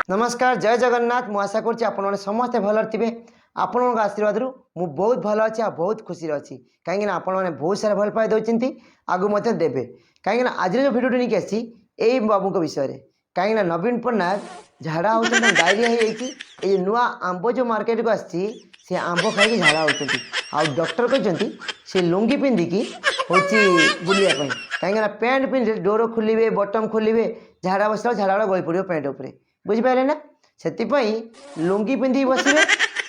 नमस्कार जय जगन्नाथ मु आशा कर समस्ते भल थे आपण आशीर्वाद मु बहुत भल अच्छी बहुत खुशी अच्छी कहीं आप बहुत सारा भल पाए दौरान आगू देवे कहीं आज जो भिडियो नहीं आसी यही बाबू विषय में कहीं नवीन पट्टनायक झाड़ा होती डायरिया हो नुआ आंब जो मार्केट को आसी आंब खाई झाड़ा होती डॉक्टर कहते से लुंगी पिंधिकी हूँ बुलायापी कहीं पैंट पिंधे डोर खोलिए बटम खोलिए झाड़ा बस झाड़ा गली पड़ो पैंट उपर बुझिपारे ना से लुंगी पिंधि बसवे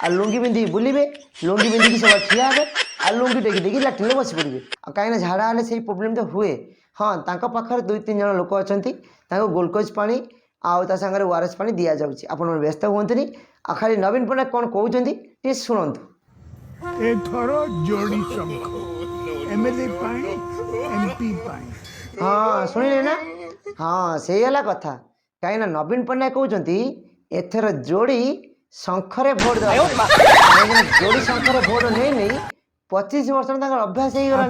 आ लुंगी पिंधि बुलवे लुंगी पिंधिकी सब ठिया हे आ लुंगी टेकी टेकी लाट्रिन बस पड़े कहीं झाड़ा हेल्ले से प्रोब्लेम तो हुए हाँ पाखे 2-3 जन लोक अच्छा ग्लूकोज पानी आउ सागर ओआरएस पानी दि जाऊँगी आप व्यस्त हूँ खाली नवीन पट्टनायक कौन कहते शुणु हाँ शुणिले ना हाँ से कथा कहीं नवीन पट्टनायक कहते एथर जोड़ी शंखरे भोट कहीं जोड़ी शंखरे भोट नहीं नहीं 25 वर्ष अभ्यास हो गला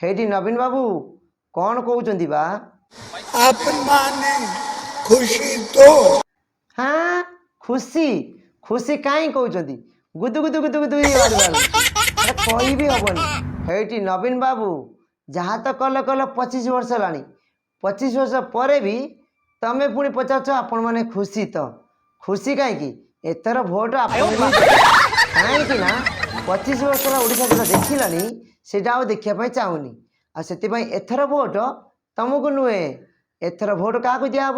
हेटी नवीन बाबू कौन कहते बा खुशी तो हाँ खुशी खुशी कहीं कहते गुदु गुदु गुदु गुदु कही भी हेनी हेटी नवीन बाबू जहाँ तो कल कल 25 वर्ष है 25 वर्ष पर भी तमें पुणी पचार आपण मैंने खुशी तो खुशी कहीं एथर भोट कहीं ना 25 वर्ष ओडिशा जो देखिलानी से देखापी चाहूनी आपाई एथर भोट तुमको नुहे एथर भोट क्या दिहब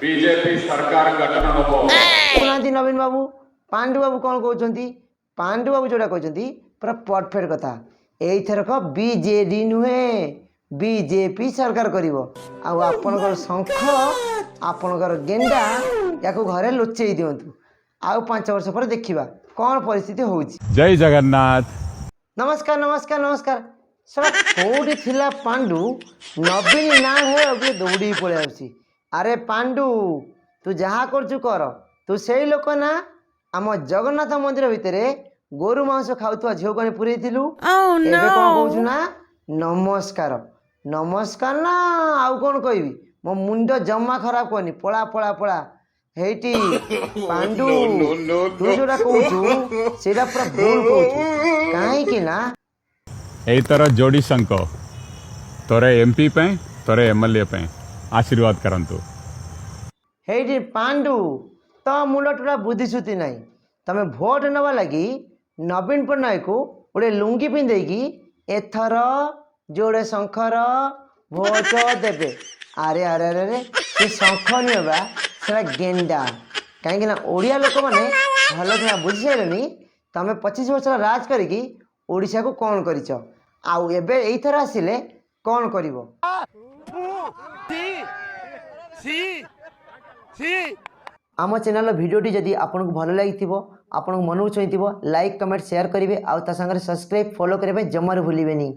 बीजेपी सरकार गठन होबो नवीन बाबू पांडु बाबू कौन कहते पांडु बाबू जोड़ा कहते पूरा परफेक्ट कथा एथरक बीजेडी नुहे बीजेपी सरकार करिवो आपणकर शंख आपणकर गेंडा या घरे लुचेई दिंतु आउ 5 वर्ष पर देखा कौन परिस्थिति होउची। जय जगन्नाथ नमस्कार नमस्कार नमस्कार सर कौटी थिला पांडु नवीन ना है दौड़ी पड़े आसी अरे पांडु तू जहाँ करचु कर तू से लोक ना आम जगन्नाथ मंदिर भितर गोरु मांस खाऊा झील को पूरे कौन कहूँ ना नमस्कार नमस्कार ना आउ कौन कहबी मो मुंड जमा खराब करनी पड़ा पड़ा पड़ा हेटी पांडु तू जोड़ा कहूँ से पूरा भूल कहूँ कहीं ना एई तरह जोड़ी शंख तोरे एमपी पे तोरे एमएलए पे आशीर्वाद करंतु हेटी पांडु तो मुंड टोटा बुद्धिश्रुति ना तमें भोट नवा लगी नवीन पट्टनायक को गोटे लुंगी पिंधेकी एथर जोड़े शंखर भोट देवे अरे अरे अरे अरे से शंख नुहबा से गेंडा कहीं ओडिया लोक मैंने भल कि बुझी सारे तमें 25 वर्ष राज करी ओडिशा को कौन करिच आउ एबे एथर आसिले कौन करिवो आम चैनल भिडियोटी जदि आपको भल लगी आपन मन को छुई लाइक कमेंट शेयर करेंगे आउ ता संगे सब्सक्राइब फॉलो करने जमार भूलें।